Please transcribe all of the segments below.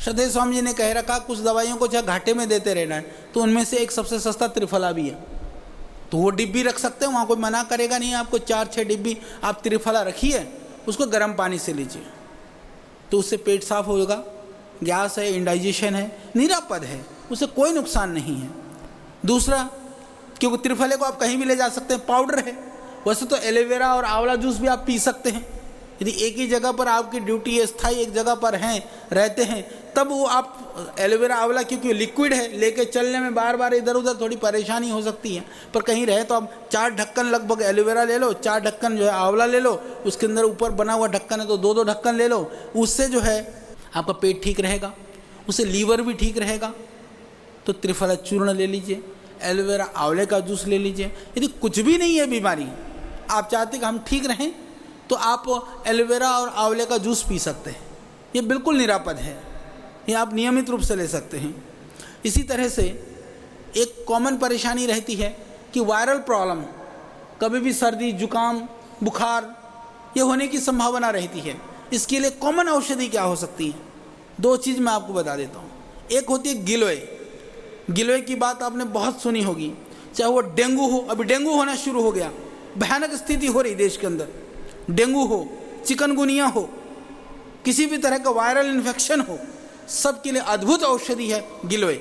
श्रद्धेय स्वामी जी ने कह रखा कुछ दवाइयों को चाहे घाटे में देते रहना है, तो उनमें से एक सबसे सस्ता त्रिफला भी है, तो वो डिब्बी रख सकते हैं, वहाँ कोई मना करेगा नहीं आपको। 4-6 डिब्बी आप त्रिफला रखिए, उसको गर्म पानी से लीजिए, तो उससे पेट साफ होगा। गैस है, इंडाइजेशन है, निरापद है, उससे कोई नुकसान नहीं है। दूसरा, क्योंकि त्रिफले को आप कहीं भी ले जा सकते हैं, पाउडर है। वैसे तो एलोवेरा और आंवला जूस भी आप पी सकते हैं। यदि एक ही जगह पर आपकी ड्यूटी स्थायी एक जगह पर हैं, रहते हैं, तब वो आप एलोवेरा आंवला, क्योंकि लिक्विड है, लेके चलने में बार बार इधर उधर थोड़ी परेशानी हो सकती है। पर कहीं रहे तो आप 4 ढक्कन लगभग एलोवेरा ले लो, 4 ढक्कन जो है आंवला ले लो, उसके अंदर ऊपर बना हुआ ढक्कन है तो 2-2 ढक्कन ले लो। उससे जो है आपका पेट ठीक रहेगा, उससे लीवर भी ठीक रहेगा। तो त्रिफला चूर्ण ले लीजिए, एलोवेरा आंवले का जूस ले लीजिए। यदि कुछ भी नहीं है बीमारी, आप चाहते कि हम ठीक रहें, तो आप एलोवेरा और आंवले का जूस पी सकते हैं। ये बिल्कुल निरापद है, ये आप नियमित रूप से ले सकते हैं। इसी तरह से एक कॉमन परेशानी रहती है कि वायरल प्रॉब्लम, कभी भी सर्दी जुकाम बुखार ये होने की संभावना रहती है। इसके लिए कॉमन औषधि क्या हो सकती है? 2 चीज़ मैं आपको बता देता हूँ। एक होती है गिलोय। गिलोय की बात आपने बहुत सुनी होगी, चाहे वो डेंगू हो, अभी डेंगू होना शुरू हो गया, भयानक स्थिति हो रही देश के अंदर। डेंगू हो, चिकनगुनिया हो, किसी भी तरह का वायरल इन्फेक्शन हो, सबके लिए अद्भुत औषधि है गिलोय।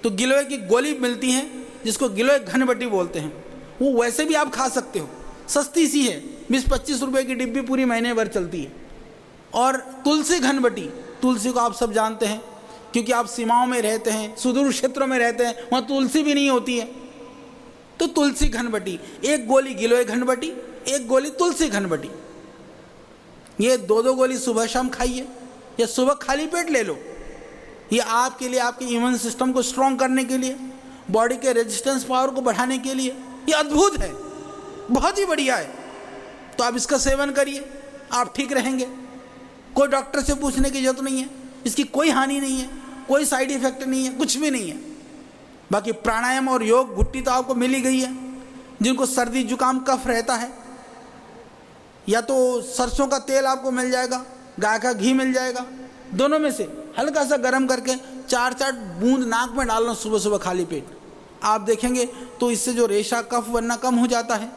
तो गिलोय की गोली मिलती है जिसको गिलोय घनबटी बोलते हैं, वो वैसे भी आप खा सकते हो, सस्ती सी है, 20-25 रुपये की डिब्बी पूरी महीने भर चलती है। और तुलसी घनबटी, तुलसी को आप सब जानते हैं, क्योंकि आप सीमाओं में रहते हैं, सुदूर क्षेत्रों में रहते हैं, वहाँ तुलसी भी नहीं होती है। तो तुलसी घनबटी, 1 गोली गिलोय घनबटी, 1 गोली तुलसी घनबटी, ये 2-2 गोली सुबह शाम खाइए, या सुबह खाली पेट ले लो। ये आपके लिए, आपके इम्यून सिस्टम को स्ट्रॉन्ग करने के लिए, बॉडी के रेजिस्टेंस पावर को बढ़ाने के लिए ये अद्भुत है, बहुत ही बढ़िया है। तो आप इसका सेवन करिए, आप ठीक रहेंगे। कोई डॉक्टर से पूछने की जरूरत नहीं है, इसकी कोई हानि नहीं है, कोई साइड इफेक्ट नहीं है, कुछ भी नहीं है। बाकी प्राणायाम और योग घुट्टी तो आपको मिल ही गई है। जिनको सर्दी जुकाम कफ रहता है, या तो सरसों का तेल आपको मिल जाएगा, गाय का घी मिल जाएगा, दोनों में से हल्का सा गर्म करके 4-4 बूंद नाक में डालना सुबह सुबह खाली पेट। आप देखेंगे तो इससे जो रेशा कफ बनना कम हो जाता है,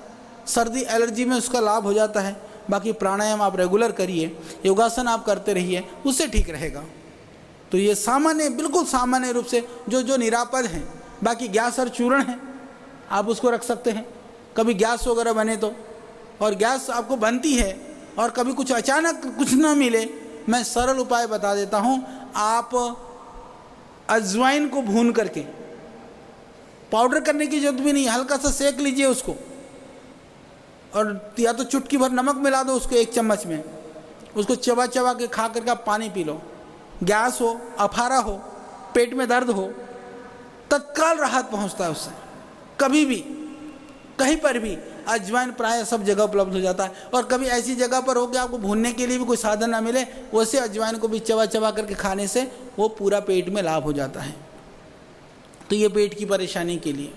सर्दी एलर्जी में उसका लाभ हो जाता है। बाकी प्राणायाम आप रेगुलर करिए, योगासन आप करते रहिए, उससे ठीक रहेगा। तो ये सामान्य, बिल्कुल सामान्य रूप से जो निरापद हैं। बाकी गैस और चूर्ण है, आप उसको रख सकते हैं, कभी गैस वगैरह बने तो। और गैस आपको बनती है और कभी कुछ अचानक कुछ ना मिले, मैं सरल उपाय बता देता हूँ। आप अजवाइन को भून करके, पाउडर करने की जरूरत भी नहीं, हल्का सा सेक लीजिए उसको, और या तो चुटकी भर नमक मिला दो उसको 1 चम्मच में, उसको चबा चबा के खा करके आप पानी पी लो। गैस हो, अफारा हो, पेट में दर्द हो, तत्काल राहत पहुंचता है उससे। कभी भी कहीं पर भी अजवाइन प्राय सब जगह उपलब्ध हो जाता है। और कभी ऐसी जगह पर हो कि आपको भूनने के लिए भी कोई साधन ना मिले, वैसे अजवाइन को भी चबा चबा करके खाने से वो पूरा पेट में लाभ हो जाता है। तो ये पेट की परेशानी के लिए।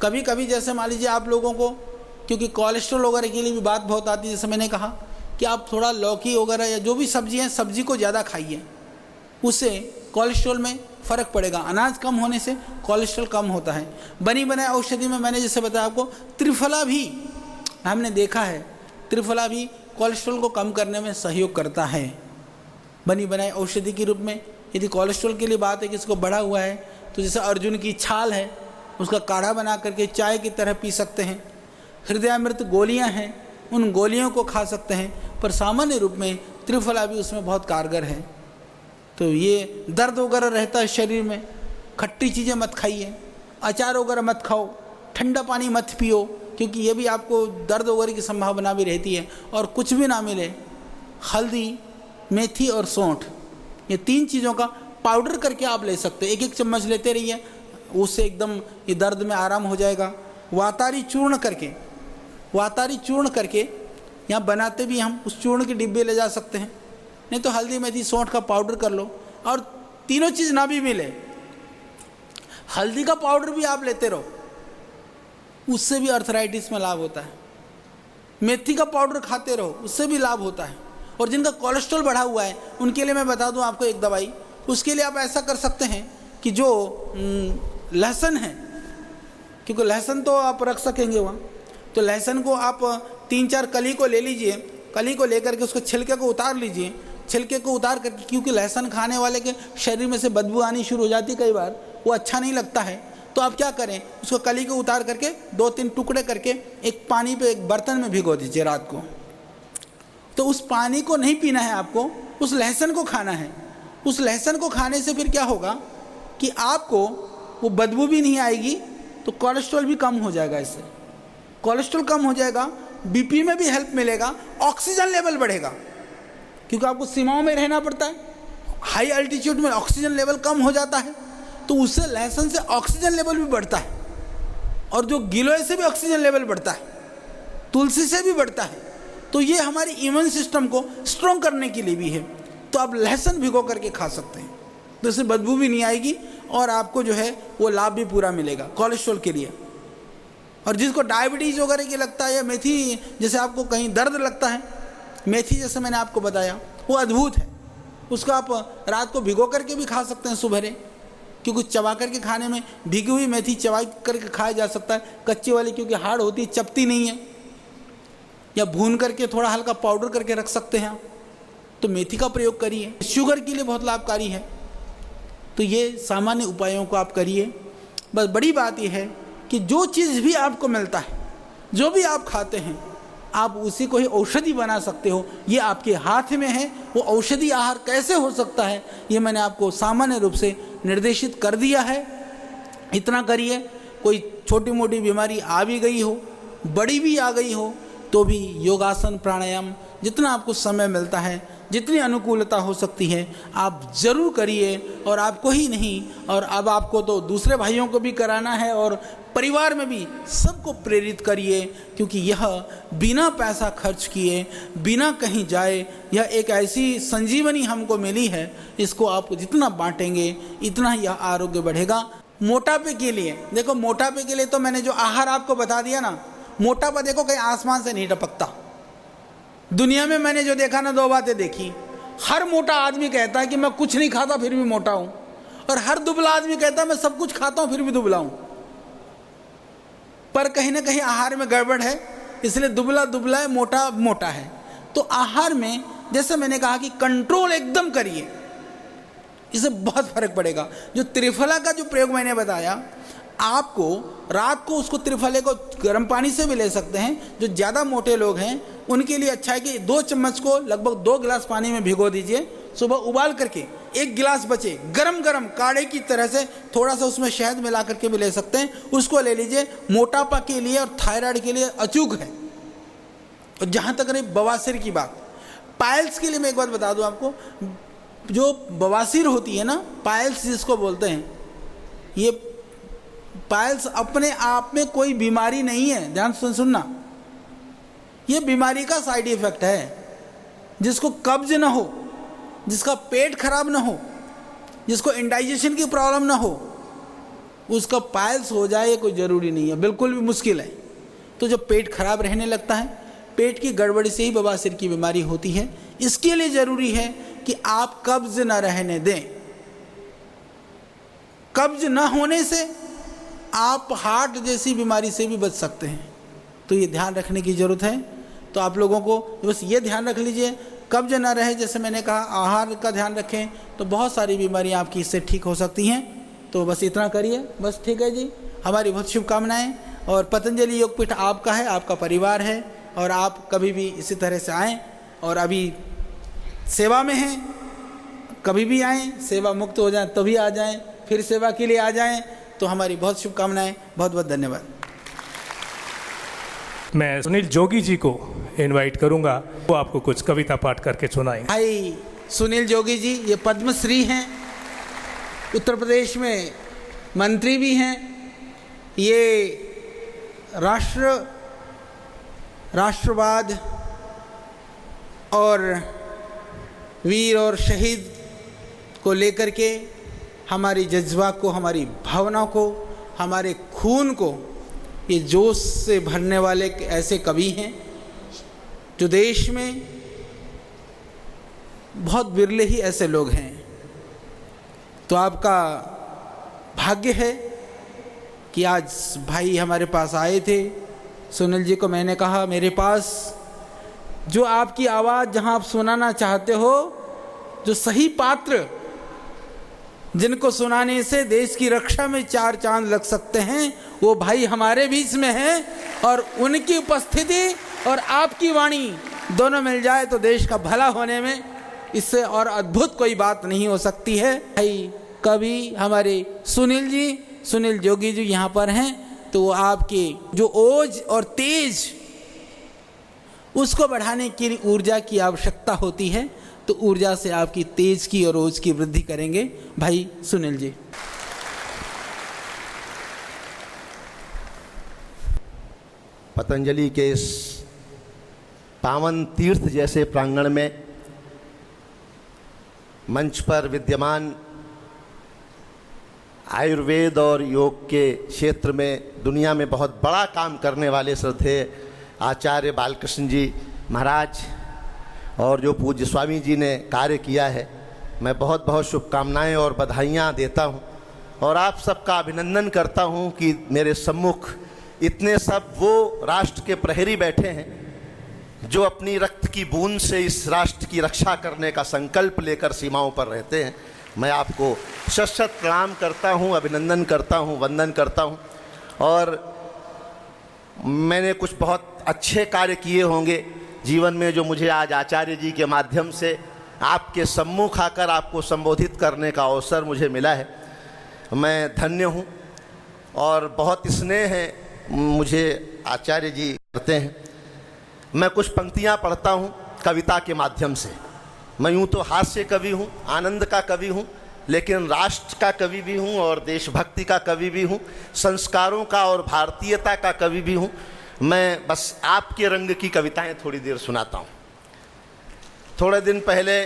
कभी कभी जैसे मान लीजिए आप लोगों को, क्योंकि कोलेस्ट्रॉल वगैरह के लिए भी बात बहुत आती है, जैसे मैंने कहा कि आप थोड़ा लौकी वगैरह या जो भी सब्जी है, सब्जी को ज़्यादा खाइए, उससे कोलेस्ट्रॉल में फ़र्क पड़ेगा। अनाज कम होने से कोलेस्ट्रॉल कम होता है। बनी बनाई औषधि में मैंने जैसे बताया आपको, त्रिफला भी हमने देखा है, त्रिफला भी कोलेस्ट्रॉल को कम करने में सहयोग करता है बनी बनाई औषधि के रूप में। यदि कोलेस्ट्रॉल के लिए बात है कि इसको बढ़ा हुआ है, तो जैसे अर्जुन की छाल है, उसका काढ़ा बना करके चाय की तरह पी सकते हैं। हृदयामृत गोलियां हैं, उन गोलियों को खा सकते हैं। पर सामान्य रूप में त्रिफला भी उसमें बहुत कारगर है। तो ये दर्द वगैरह रहता है शरीर में, खट्टी चीज़ें मत खाइए, अचार वगैरह मत खाओ, ठंडा पानी मत पियो, क्योंकि ये भी आपको दर्द वगैरह की संभावना भी रहती है। और कुछ भी ना मिले, हल्दी, मेथी और सौंठ, ये 3 चीज़ों का पाउडर करके आप ले सकते हैं। 1-1 चम्मच लेते रहिए, उससे एकदम ये दर्द में आराम हो जाएगा। वातारी चूर्ण करके यहाँ बनाते भी हम, उस चूर्ण के डिब्बे ले जा सकते हैं। नहीं तो हल्दी मेथी सौंठ का पाउडर कर लो। और तीनों चीज़ ना भी मिले, हल्दी का पाउडर भी आप लेते रहो, उससे भी अर्थराइटिस में लाभ होता है। मेथी का पाउडर खाते रहो, उससे भी लाभ होता है। और जिनका कोलेस्ट्रॉल बढ़ा हुआ है उनके लिए मैं बता दूं आपको एक दवाई, उसके लिए आप ऐसा कर सकते हैं कि जो लहसुन है, क्योंकि लहसुन तो आप रख सकेंगे वहाँ, तो लहसुन को आप 3-4 कली को ले लीजिए, कली को लेकर के उसको छिलके को उतार लीजिए, छिलके को उतार करके, क्योंकि लहसुन खाने वाले के शरीर में से बदबू आनी शुरू हो जाती है कई बार, वो अच्छा नहीं लगता है, तो आप क्या करें, उसको कली को उतार करके 2-3 टुकड़े करके एक पानी पे एक बर्तन में भिगो दीजिए रात को। तो उस पानी को नहीं पीना है आपको, उस लहसुन को खाना है। उस लहसुन को खाने से फिर क्या होगा कि आपको वो बदबू भी नहीं आएगी, तो कोलेस्ट्रॉल भी कम हो जाएगा, इससे कोलेस्ट्रॉल कम हो जाएगा, बीपी में भी हेल्प मिलेगा, ऑक्सीजन लेवल बढ़ेगा, क्योंकि आपको सीमाओं में रहना पड़ता है, हाई अल्टीट्यूड में ऑक्सीजन लेवल कम हो जाता है, तो उससे लहसुन से ऑक्सीजन लेवल भी बढ़ता है, और जो गिलोय से भी ऑक्सीजन लेवल बढ़ता है, तुलसी से भी बढ़ता है। तो ये हमारी इम्यून सिस्टम को स्ट्रॉन्ग करने के लिए भी है। तो आप लहसुन भिगो करके खा सकते हैं, तो इससे बदबू भी नहीं आएगी और आपको जो है वो लाभ भी पूरा मिलेगा कोलेस्ट्रॉल के लिए। और जिसको डायबिटीज़ वगैरह की लगता है, या मेथी जैसे आपको कहीं दर्द लगता है, मेथी जैसे मैंने आपको बताया वो अद्भुत है, उसको आप रात को भिगो करके भी खा सकते हैं सुबह, क्योंकि चबा करके खाने में भीगी हुई मेथी चबा करके खाया जा सकता है, कच्ची वाली क्योंकि हार्ड होती है, चपती नहीं है, या भून करके थोड़ा हल्का पाउडर करके रख सकते हैं आप। तो मेथी का प्रयोग करिए, शुगर के लिए बहुत लाभकारी है। तो ये सामान्य उपायों को आप करिए। बस बड़ी बात यह है कि जो चीज़ भी आपको मिलता है, जो भी आप खाते हैं, आप उसी को ही औषधि बना सकते हो, ये आपके हाथ में है। वो औषधि आहार कैसे हो सकता है ये मैंने आपको सामान्य रूप से निर्देशित कर दिया है। इतना करिए, कोई छोटी मोटी बीमारी आ भी गई हो, बड़ी भी आ गई हो, तो भी योगासन प्राणायाम जितना आपको समय मिलता है, जितनी अनुकूलता हो सकती है, आप ज़रूर करिए। और आपको ही नहीं, और अब आपको तो दूसरे भाइयों को भी कराना है, और परिवार में भी सबको प्रेरित करिए, क्योंकि यह बिना पैसा खर्च किए, बिना कहीं जाए, यह एक ऐसी संजीवनी हमको मिली है, इसको आप जितना बांटेंगे इतना यह आरोग्य बढ़ेगा। मोटापे के लिए देखो, मोटापे के लिए तो मैंने जो आहार आपको बता दिया ना, मोटापा देखो कहीं आसमान से नहीं टपकता। दुनिया में मैंने जो देखा ना, 2 बातें देखी। हर मोटा आदमी कहता है कि मैं कुछ नहीं खाता फिर भी मोटा हूं, और हर दुबला आदमी कहता है मैं सब कुछ खाता हूं फिर भी दुबला हूं। पर कहीं ना कहीं आहार में गड़बड़ है, इसलिए दुबला दुबला है, मोटा मोटा है। तो आहार में जैसे मैंने कहा कि कंट्रोल एकदम करिए, इससे बहुत फर्क पड़ेगा। जो त्रिफला का जो प्रयोग मैंने बताया आपको, रात को उसको त्रिफले को गर्म पानी से भी ले सकते हैं। जो ज़्यादा मोटे लोग हैं उनके लिए अच्छा है कि 2 चम्मच को लगभग 2 गिलास पानी में भिगो दीजिए, सुबह उबाल करके 1 गिलास बचे, गरम गरम काढ़े की तरह से थोड़ा सा उसमें शहद मिला करके भी ले सकते हैं, उसको ले लीजिए। मोटापा के लिए और थायराइड के लिए अचूक है। और जहाँ तक रही बवासीर की बात, पाइल्स के लिए मैं एक बात बता दूँ आपको, जो बवासीर होती है ना, पाइल्स जिसको बोलते हैं, ये पाइल्स अपने आप में कोई बीमारी नहीं है, ध्यान सुनना, ये बीमारी का साइड इफेक्ट है। जिसको कब्ज ना हो, जिसका पेट खराब ना हो, जिसको इंडाइजेशन की प्रॉब्लम ना हो, उसका पाइल्स हो जाए ये कोई ज़रूरी नहीं है, बिल्कुल भी मुश्किल है। तो जब पेट खराब रहने लगता है, पेट की गड़बड़ी से ही बवासीर की बीमारी होती है। इसके लिए ज़रूरी है कि आप कब्ज ना रहने दें। कब्ज ना होने से आप हार्ट जैसी बीमारी से भी बच सकते हैं, तो ये ध्यान रखने की ज़रूरत है। तो आप लोगों को बस ये ध्यान रख लीजिए, कब्ज ना रहे, जैसे मैंने कहा आहार का ध्यान रखें, तो बहुत सारी बीमारियां आपकी इससे ठीक हो सकती हैं। तो बस इतना करिए, बस ठीक है जी। हमारी बहुत शुभकामनाएं। और पतंजलि योगपीठ आपका है, आपका परिवार है, और आप कभी भी इसी तरह से आएँ। और अभी सेवा में हैं, कभी भी आएँ, सेवा मुक्त हो जाएँ तभी आ जाएँ, फिर सेवा के लिए आ जाएँ। तो हमारी बहुत शुभकामनाएं, बहुत बहुत धन्यवाद। मैं सुनील जोगी जी को इनवाइट करूंगा, वो आपको कुछ कविता पाठ करके सुनाएंगे। भाई सुनील जोगी जी ये पद्मश्री हैं, उत्तर प्रदेश में मंत्री भी हैं, ये राष्ट्रवाद और वीर और शहीद को लेकर के हमारी जज्बा को, हमारी भावना को, हमारे खून को ये जोश से भरने वाले ऐसे कवि हैं जो देश में बहुत बिरले ही ऐसे लोग हैं। तो आपका भाग्य है कि आज भाई हमारे पास आए थे। सुनील जी को मैंने कहा मेरे पास जो आपकी आवाज़ जहां आप सुनाना चाहते हो, जो सही पात्र जिनको सुनाने से देश की रक्षा में 4 चांद लग सकते हैं, वो भाई हमारे बीच में हैं। और उनकी उपस्थिति और आपकी वाणी दोनों मिल जाए तो देश का भला होने में इससे और अद्भुत कोई बात नहीं हो सकती है। भाई कवि हमारे सुनील जोगी जी यहाँ पर हैं, तो वो आपके जो ओज और तेज उसको बढ़ाने की ऊर्जा की आवश्यकता होती है, तो ऊर्जा से आपकी तेज की और ओज की वृद्धि करेंगे भाई सुनील जी। पतंजलि के इस पावन तीर्थ जैसे प्रांगण में मंच पर विद्यमान आयुर्वेद और योग के क्षेत्र में दुनिया में बहुत बड़ा काम करने वाले श्रद्धेय आचार्य बालकृष्ण जी महाराज और जो पूज्य स्वामी जी ने कार्य किया है, मैं बहुत बहुत शुभकामनाएं और बधाइयाँ देता हूं और आप सबका अभिनंदन करता हूं कि मेरे सम्मुख इतने सब वो राष्ट्र के प्रहरी बैठे हैं जो अपनी रक्त की बूंद से इस राष्ट्र की रक्षा करने का संकल्प लेकर सीमाओं पर रहते हैं। मैं आपको शत प्रणाम करता हूं, अभिनंदन करता हूं, वंदन करता हूं। और मैंने कुछ बहुत अच्छे कार्य किए होंगे जीवन में जो मुझे आज आचार्य जी के माध्यम से आपके सम्मुख आकर आपको संबोधित करने का अवसर मुझे मिला है। मैं धन्य हूं और बहुत स्नेह है मुझे आचार्य जी करते हैं। मैं कुछ पंक्तियां पढ़ता हूं कविता के माध्यम से। मैं यूं तो हास्य कवि हूं, आनंद का कवि हूं, लेकिन राष्ट्र का कवि भी हूं और देशभक्ति का कवि भी हूं, संस्कारों का और भारतीयता का कवि भी हूं। मैं बस आपके रंग की कविताएं थोड़ी देर सुनाता हूं। थोड़े दिन पहले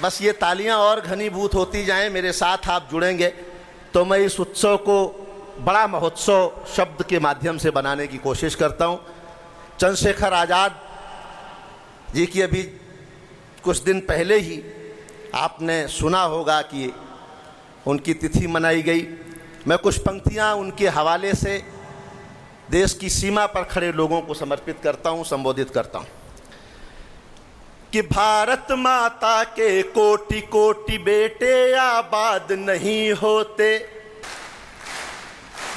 बस ये तालियां और घनीभूत होती जाएं, मेरे साथ आप जुड़ेंगे तो मैं इस उत्सव को बड़ा महोत्सव शब्द के माध्यम से बनाने की कोशिश करता हूं। चंद्रशेखर आज़ाद जी की अभी कुछ दिन पहले ही आपने सुना होगा कि उनकी तिथि मनाई गई। मैं कुछ पंक्तियां उनके हवाले से देश की सीमा पर खड़े लोगों को समर्पित करता हूं, संबोधित करता हूं कि भारत माता के कोटि कोटि बेटे आबाद नहीं होते।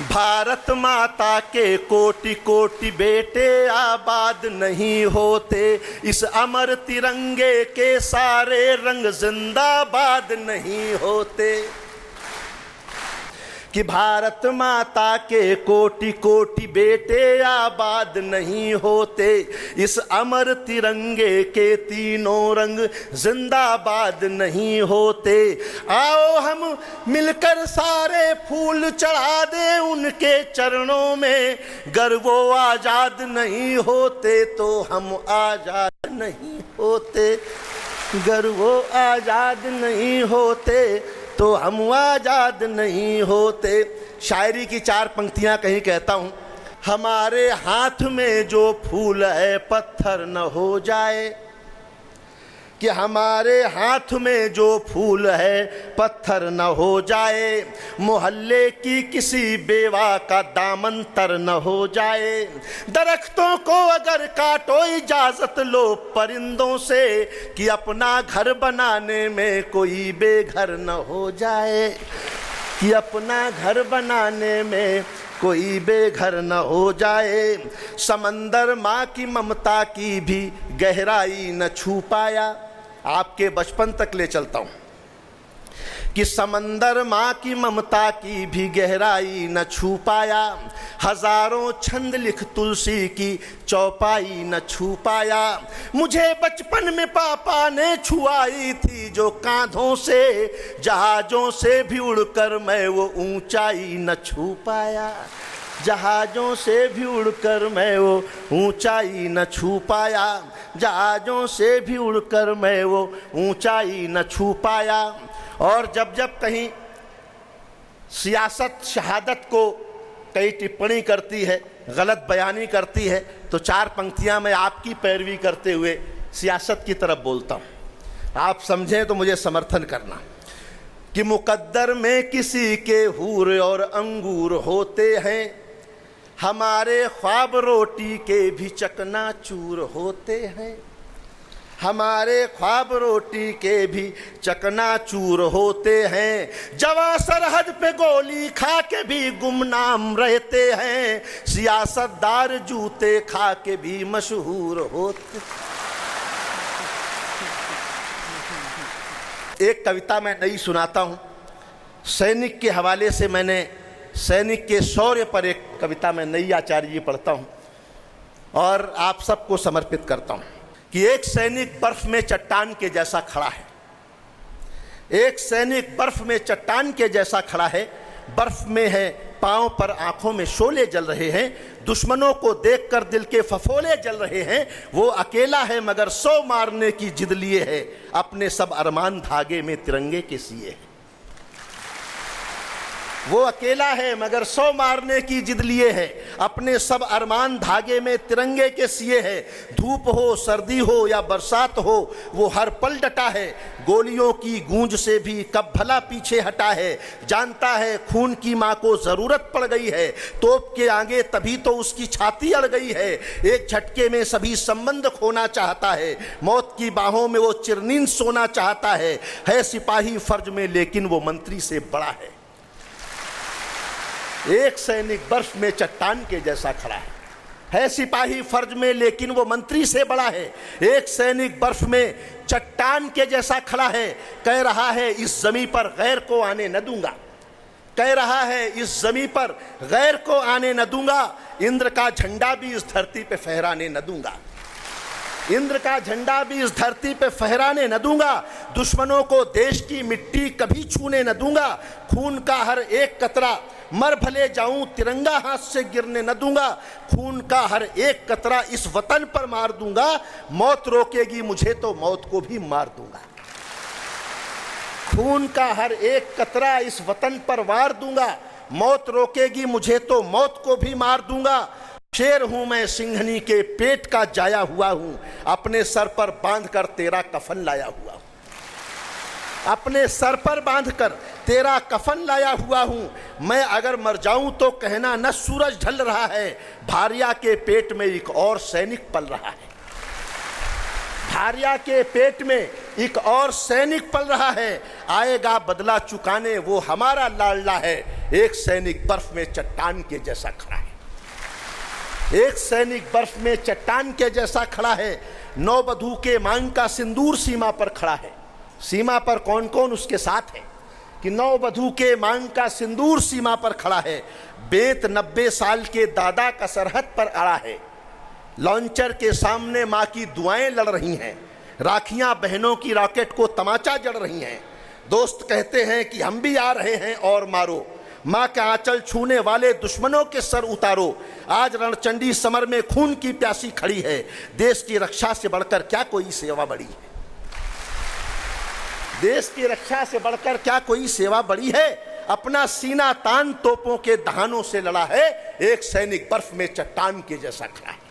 भारत माता के कोटि कोटि बेटे आबाद नहीं होते। इस अमर तिरंगे के सारे रंग जिंदाबाद नहीं होते। कि भारत माता के कोटि कोटि बेटे आबाद नहीं होते। इस अमर तिरंगे के तीनों रंग जिंदाबाद नहीं होते। आओ हम मिलकर सारे फूल चढ़ा दें उनके चरणों में। गर वो आजाद नहीं होते तो हम आजाद नहीं होते। गर वो आजाद नहीं होते तो हम आजाद नहीं होते। शायरी की 4 पंक्तियां कहीं कहता हूं। हमारे हाथ में जो फूल है पत्थर न हो जाए। कि हमारे हाथ में जो फूल है पत्थर न हो जाए। मोहल्ले की किसी बेवा का दामन तर न हो जाए। दरख्तों को अगर काटो इजाजत लो परिंदों से। कि अपना घर बनाने में कोई बेघर न हो जाए। कि अपना घर बनाने में कोई बेघर न हो जाए। समंदर माँ की ममता की भी गहराई न छू पाया। आपके बचपन तक ले चलता हूं कि समंदर माँ की ममता की भी गहराई न छू पाया। हजारों छंद लिख तुलसी की चौपाई न छू पाया। मुझे बचपन में पापा ने छुआई थी जो कांधों से। जहाजों से भी उड़कर मैं वो ऊंचाई न छू पाया। जहाजों से भी उड़कर मैं वो ऊंचाई न छू पाया। जहाजों से भी उड़कर मैं वो ऊंचाई न छू पाया। और जब जब कहीं सियासत शहादत को कई टिप्पणी करती है, गलत बयानी करती है, तो 4 पंक्तियां मैं आपकी पैरवी करते हुए सियासत की तरफ बोलता हूं। आप समझें तो मुझे समर्थन करना कि मुकद्दर में किसी के हूर और अंगूर होते हैं, हमारे ख्वाब रोटी के भी चकनाचूर होते हैं, हमारे ख्वाब रोटी के भी चकनाचूर होते हैं, जवां सरहद पे गोली खा के भी गुमनाम रहते हैं, सियासतदार जूते खा के भी मशहूर होते। एक कविता मैं नई सुनाता हूं, सैनिक के हवाले से। मैंने सैनिक के शौर्य पर एक कविता मैं नई आचार्य जी पढ़ता हूं और आप सबको समर्पित करता हूं कि एक सैनिक बर्फ में चट्टान के जैसा खड़ा है, एक सैनिक बर्फ में चट्टान के जैसा खड़ा है, बर्फ में है, पांव पर आंखों में शोले जल रहे हैं, दुश्मनों को देखकर दिल के फफोले जल रहे हैं, वो अकेला है मगर 100 मारने की जिद लिए है, अपने सब अरमान धागे में तिरंगे के सिए है। वो अकेला है मगर 100 मारने की जिद लिए है, अपने सब अरमान धागे में तिरंगे के सिए है, धूप हो सर्दी हो या बरसात हो वो हर पल डटा है, गोलियों की गूंज से भी कब भला पीछे हटा है, जानता है खून की मां को जरूरत पड़ गई है, तोप के आगे तभी तो उसकी छाती अड़ गई है, एक झटके में सभी संबंध खोना चाहता है, मौत की बाहों में वो चिरनींद सोना चाहता है सिपाही फर्ज में लेकिन वो मंत्री से बड़ा है। एक सैनिक बर्फ में चट्टान के जैसा खड़ा है सिपाही फर्ज में लेकिन वो मंत्री से बड़ा है, एक सैनिक बर्फ में चट्टान के जैसा खड़ा है, कह रहा है इस जमीन पर गैर को आने न दूंगा, कह रहा है इस जमीन पर गैर को आने न दूंगा, इंद्र का झंडा भी इस धरती पे फहराने न दूंगा, इंद्र का झंडा भी इस धरती पे फहराने न दूंगा, दुश्मनों को देश की मिट्टी कभी छूने न दूंगा, खून का हर एक कतरा मर भले जाऊं तिरंगा हाथ से गिरने न दूंगा, खून का हर एक कतरा इस वतन पर मार दूंगा, मौत रोकेगी मुझे तो मौत को भी मार दूंगा, खून का हर एक कतरा इस वतन पर वार दूंगा, मौत रोकेगी मुझे तो मौत को भी मार दूंगा, शेर हूं मैं सिंघनी के पेट का जाया हुआ हूं, अपने सर पर बांधकर तेरा कफन लाया हुआ हूं, अपने सर पर बांधकर तेरा कफन लाया हुआ हूं, मैं अगर मर जाऊं तो कहना न सूरज ढल रहा है, भारिया के पेट में एक और सैनिक पल रहा है, भारिया के पेट में एक और सैनिक पल रहा है, आएगा बदला चुकाने वो हमारा लाडला है, एक सैनिक बर्फ में चट्टान के जैसा खड़ा है, एक सैनिक बर्फ में चट्टान के जैसा खड़ा है, नौवधू के मांग का सिंदूर सीमा पर खड़ा है, सीमा पर कौन कौन उसके साथ है कि नौवधू के मांग का सिंदूर सीमा पर खड़ा है, बेत 90 साल के दादा का सरहद पर अड़ा है, लॉन्चर के सामने माँ की दुआएं लड़ रही हैं, राखियां बहनों की रॉकेट को तमाचा जड़ रही हैं, दोस्त कहते हैं कि हम भी आ रहे हैं और मारो, माँ का आंचल छूने वाले दुश्मनों के सर उतारो, आज रणचंडी समर में खून की प्यासी खड़ी है, देश की रक्षा से बढ़कर क्या कोई सेवा बड़ी है, देश की रक्षा से बढ़कर क्या कोई सेवा बड़ी है, अपना सीना तान तोपों के दहानों से लड़ा है, एक सैनिक बर्फ में चट्टान के जैसा खड़ा है।